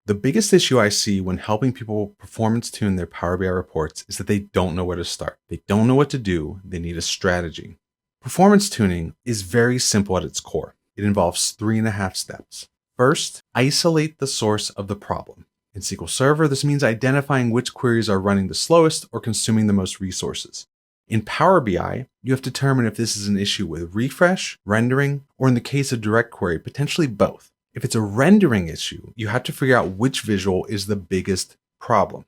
The biggest issue I see when helping people performance tune their Power BI reports is that they don't know where to start. They don't know what to do. They need a strategy. Performance tuning is very simple at its core. It involves 3.5 steps. First, isolate the source of the problem. In SQL Server, this means identifying which queries are running the slowest or consuming the most resources. In Power BI, you have to determine if this is an issue with refresh, rendering, or in the case of direct query, potentially both. If it's a rendering issue, you have to figure out which visual is the biggest problem.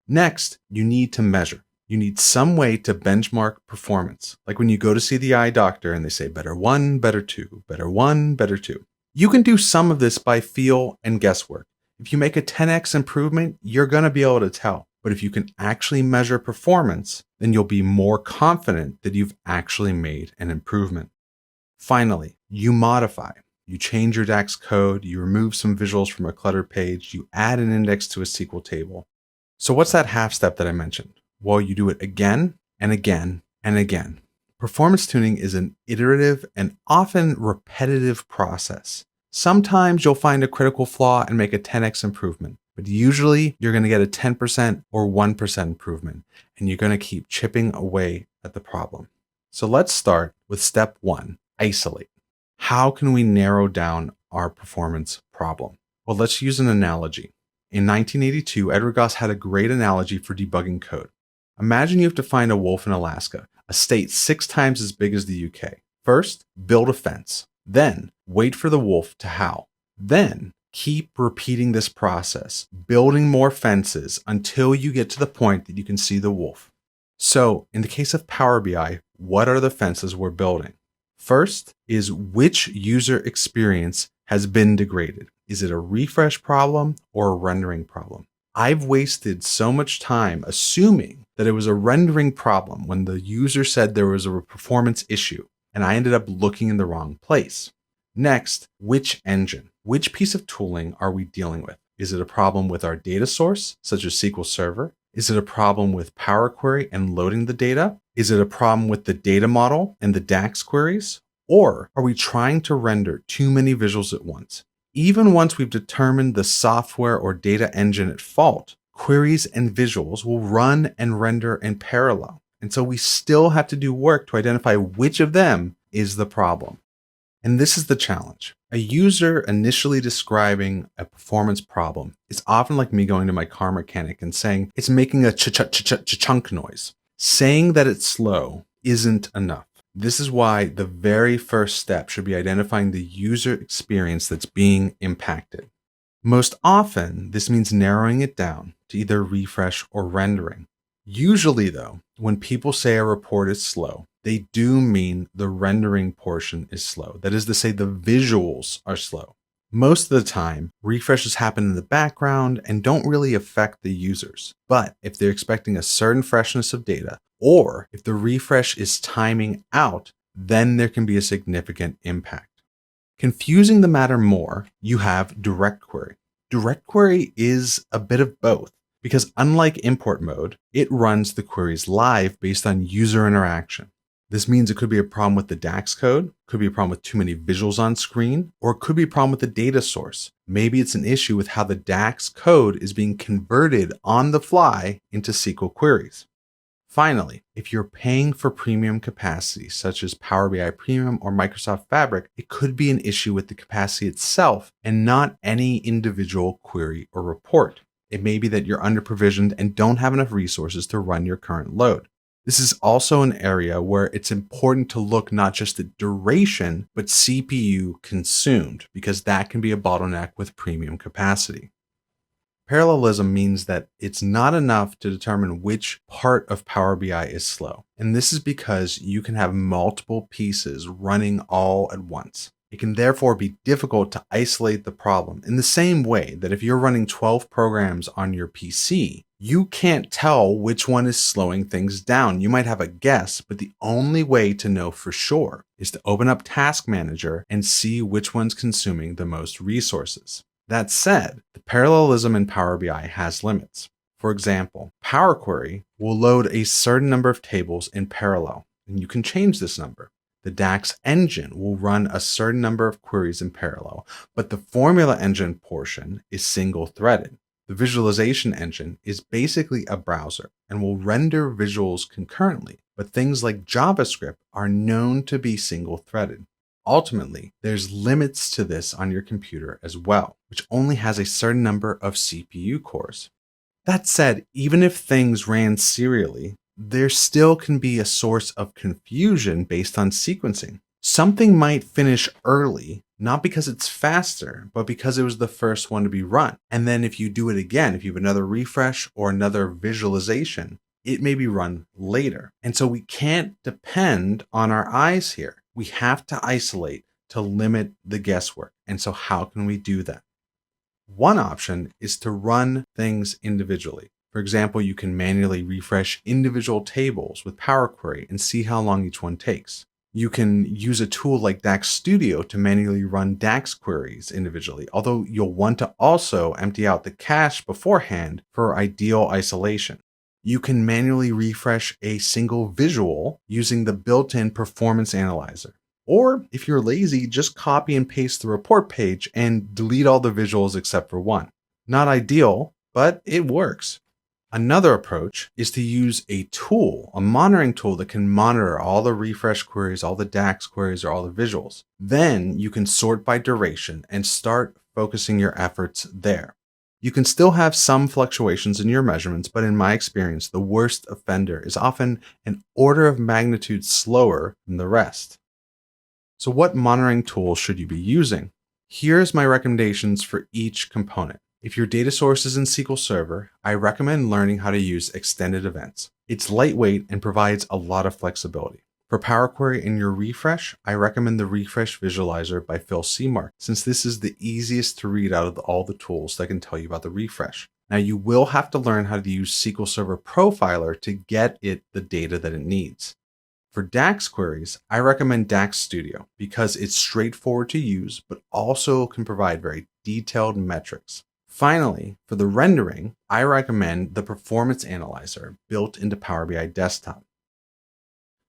Next, you need to measure. You need some way to benchmark performance. Like when you go to see the eye doctor and they say better 1, better 2, better 1, better 2. You can do some of this by feel and guesswork. If you make a 10x improvement, you're going to be able to tell. But if you can actually measure performance, then you'll be more confident that you've actually made an improvement. Finally, you modify. You change your DAX code, you remove some visuals from a cluttered page, you add an index to a SQL table. So what's that half step that I mentioned? Well, you do it again and again and again. Performance tuning is an iterative and often repetitive process. Sometimes you'll find a critical flaw and make a 10x improvement, but usually you're going to get a 10% or 1% improvement, and you're going to keep chipping away at the problem. So let's start with step 1, isolate. How can we narrow down our performance problem? Well, let's use an analogy. In 1982, Edward Goss had a great analogy for debugging code. Imagine you have to find a wolf in Alaska, a state 6 times as big as the UK. First, build a fence. Then, wait for the wolf to howl. Then, keep repeating this process, building more fences until you get to the point that you can see the wolf. So, in the case of Power BI, what are the fences we're building? First is which user experience has been degraded. Is it a refresh problem or a rendering problem? I've wasted so much time assuming that it was a rendering problem when the user said there was a performance issue, and I ended up looking in the wrong place. Next, which engine? Which piece of tooling are we dealing with? Is it a problem with our data source, such as SQL Server? Is it a problem with Power Query and loading the data? Is it a problem with the data model and the DAX queries? Or are we trying to render too many visuals at once? Even once we've determined the software or data engine at fault, queries and visuals will run and render in parallel. And so we still have to do work to identify which of them is the problem. And this is the challenge. A user initially describing a performance problem is often like me going to my car mechanic and saying it's making a chunk noise. Saying that it's slow isn't enough. This is why the very first step should be identifying the user experience that's being impacted. Most often, this means narrowing it down to either refresh or rendering. Usually though, when people say a report is slow, they do mean the rendering portion is slow. That is to say, the visuals are slow. Most of the time, refreshes happen in the background and don't really affect the users. But if they're expecting a certain freshness of data, or if the refresh is timing out, then there can be a significant impact. Confusing the matter more, you have direct query. Direct query is a bit of both, because unlike import mode, it runs the queries live based on user interaction. This means it could be a problem with the DAX code, could be a problem with too many visuals on screen, or it could be a problem with the data source. Maybe it's an issue with how the DAX code is being converted on the fly into SQL queries. Finally, if you're paying for premium capacity, such as Power BI Premium or Microsoft Fabric, it could be an issue with the capacity itself and not any individual query or report. It may be that you're under-provisioned and don't have enough resources to run your current load. This is also an area where it's important to look not just at duration, but CPU consumed, because that can be a bottleneck with premium capacity. Parallelism means that it's not enough to determine which part of Power BI is slow. And this is because you can have multiple pieces running all at once. It can therefore be difficult to isolate the problem in the same way that if you're running 12 programs on your PC, you can't tell which one is slowing things down. You might have a guess, but the only way to know for sure is to open up Task Manager and see which one's consuming the most resources. That said, the parallelism in Power BI has limits. For example, Power Query will load a certain number of tables in parallel, and you can change this number. The DAX engine will run a certain number of queries in parallel, but the formula engine portion is single-threaded. The visualization engine is basically a browser and will render visuals concurrently, but things like JavaScript are known to be single-threaded. Ultimately, there's limits to this on your computer as well, which only has a certain number of CPU cores. That said, even if things ran serially, there still can be a source of confusion based on sequencing. Something might finish early, not because it's faster, but because it was the first one to be run. And then if you do it again, if you have another refresh or another visualization, it may be run later. And so we can't depend on our eyes here. We have to isolate to limit the guesswork. And so how can we do that? One option is to run things individually. For example, you can manually refresh individual tables with Power Query and see how long each one takes. You can use a tool like DAX Studio to manually run DAX queries individually, although you'll want to also empty out the cache beforehand for ideal isolation. You can manually refresh a single visual using the built-in performance analyzer. Or if you're lazy, just copy and paste the report page and delete all the visuals except for one. Not ideal, but it works. Another approach is to use a tool, a monitoring tool that can monitor all the refresh queries, all the DAX queries, or all the visuals. Then you can sort by duration and start focusing your efforts there. You can still have some fluctuations in your measurements, but in my experience, the worst offender is often an order of magnitude slower than the rest. So what monitoring tools should you be using? Here's my recommendations for each component. If your data source is in SQL Server, I recommend learning how to use extended events. It's lightweight and provides a lot of flexibility. For Power Query and your refresh, I recommend the Refresh Visualizer by Phil Seymour, since this is the easiest to read out of all the tools that can tell you about the refresh. Now you will have to learn how to use SQL Server Profiler to get it the data that it needs. For DAX queries, I recommend DAX Studio because it's straightforward to use, but also can provide very detailed metrics. Finally, for the rendering, I recommend the Performance Analyzer built into Power BI Desktop.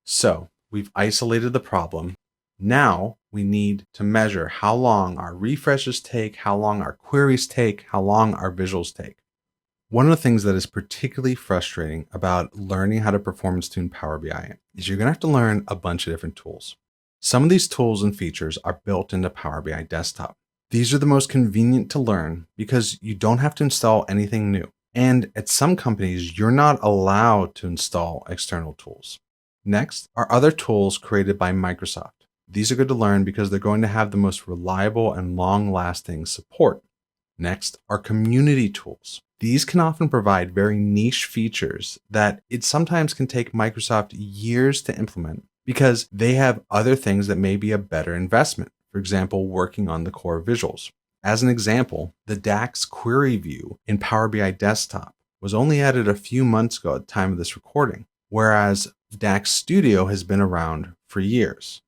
So, we've isolated the problem. Now, we need to measure how long our refreshes take, how long our queries take, how long our visuals take. One of the things that is particularly frustrating about learning how to performance tune Power BI is you're going to have to learn a bunch of different tools. Some of these tools and features are built into Power BI Desktop. These are the most convenient to learn because you don't have to install anything new. And at some companies, you're not allowed to install external tools. Next are other tools created by Microsoft. These are good to learn because they're going to have the most reliable and long-lasting support. Next are community tools. These can often provide very niche features that it sometimes can take Microsoft years to implement because they have other things that may be a better investment. For example, working on the core visuals. As an example, the DAX query view in Power BI Desktop was only added a few months ago at the time of this recording, whereas DAX Studio has been around for years.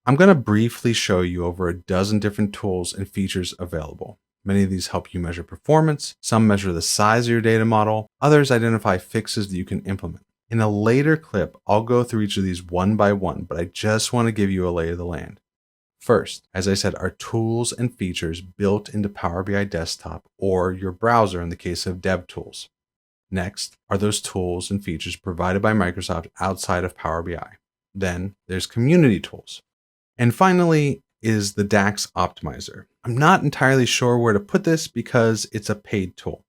I'm going to briefly show you over a dozen different tools and features available. Many of these help you measure performance, some measure the size of your data model, others identify fixes that you can implement. In a later clip, I'll go through each of these one by one, but I just want to give you a lay of the land. First, as I said, are tools and features built into Power BI Desktop or your browser in the case of DevTools. Next are those tools and features provided by Microsoft outside of Power BI. Then there's community tools. And finally is the DAX Optimizer. I'm not entirely sure where to put this because it's a paid tool.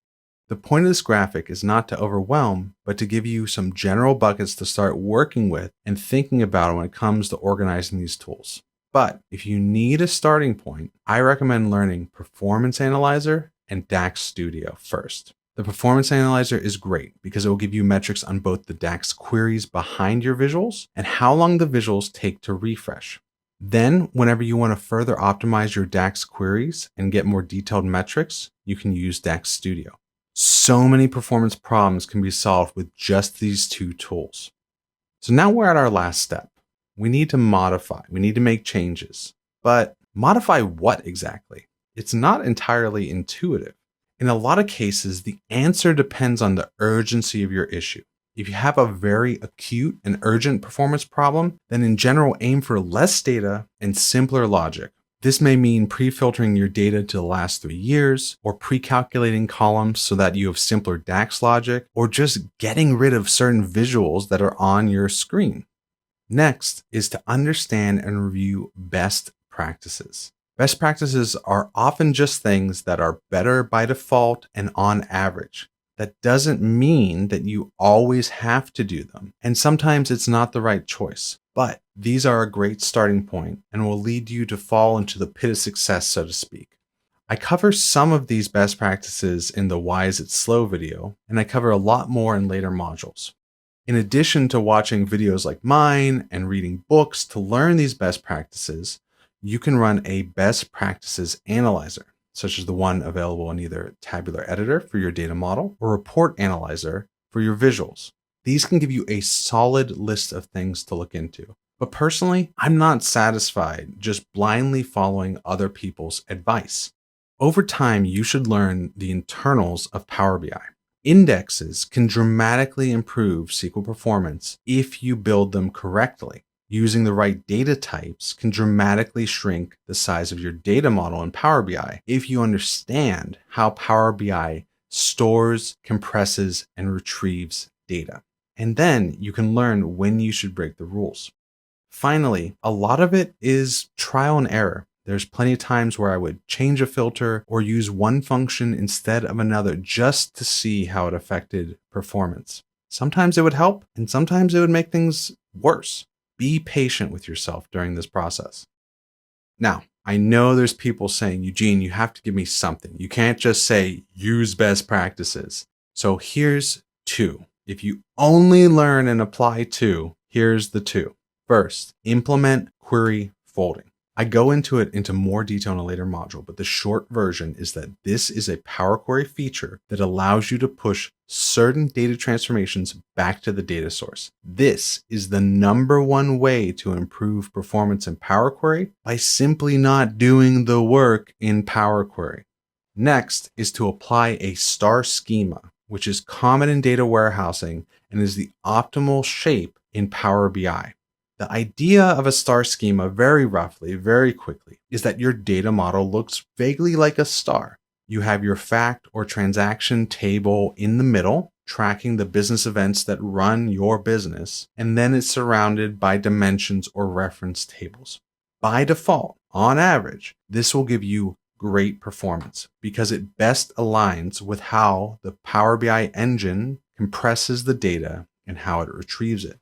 The point of this graphic is not to overwhelm, but to give you some general buckets to start working with and thinking about when it comes to organizing these tools. But if you need a starting point, I recommend learning Performance Analyzer and DAX Studio first. The Performance Analyzer is great because it will give you metrics on both the DAX queries behind your visuals and how long the visuals take to refresh. Then, whenever you want to further optimize your DAX queries and get more detailed metrics, you can use DAX Studio. So many performance problems can be solved with just these two tools. So now we're at our last step. We need to modify, we need to make changes. But modify what exactly? It's not entirely intuitive. In a lot of cases, the answer depends on the urgency of your issue. If you have a very acute and urgent performance problem, then in general aim for less data and simpler logic. This may mean pre-filtering your data to the last 3 years, or pre-calculating columns so that you have simpler DAX logic, or just getting rid of certain visuals that are on your screen. Next is to understand and review best practices. Best practices are often just things that are better by default and on average. That doesn't mean that you always have to do them, and sometimes it's not the right choice. But these are a great starting point and will lead you to fall into the pit of success, so to speak. I cover some of these best practices in the Why Is It Slow video, and I cover a lot more in later modules. In addition to watching videos like mine and reading books to learn these best practices, you can run a best practices analyzer, such as the one available in either Tabular Editor for your data model or Report Analyzer for your visuals. These can give you a solid list of things to look into. But personally, I'm not satisfied just blindly following other people's advice. Over time, you should learn the internals of Power BI. Indexes can dramatically improve SQL performance if you build them correctly. Using the right data types can dramatically shrink the size of your data model in Power BI if you understand how Power BI stores, compresses, and retrieves data. And then you can learn when you should break the rules. Finally, a lot of it is trial and error. There's plenty of times where I would change a filter or use one function instead of another just to see how it affected performance. Sometimes it would help, and sometimes it would make things worse. Be patient with yourself during this process. Now, I know there's people saying, Eugene, you have to give me something. You can't just say, use best practices. So here's 2. If you only learn and apply 2, here's the 2. First, implement query folding. I go into more detail in a later module, but the short version is that this is a Power Query feature that allows you to push certain data transformations back to the data source. This is the number one way to improve performance in Power Query by simply not doing the work in Power Query. Next is to apply a star schema, which is common in data warehousing and is the optimal shape in Power BI. The idea of a star schema, very roughly, very quickly, is that your data model looks vaguely like a star. You have your fact or transaction table in the middle, tracking the business events that run your business, and then it's surrounded by dimensions or reference tables. By default, on average, this will give you great performance because it best aligns with how the Power BI engine compresses the data and how it retrieves it.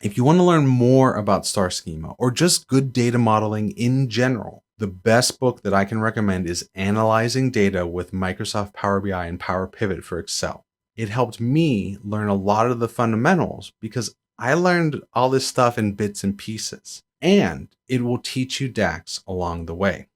If you want to learn more about star schema or just good data modeling in general, the best book that I can recommend is Analyzing Data with Microsoft Power BI and Power Pivot for Excel. It helped me learn a lot of the fundamentals because I learned all this stuff in bits and pieces, and it will teach you DAX along the way.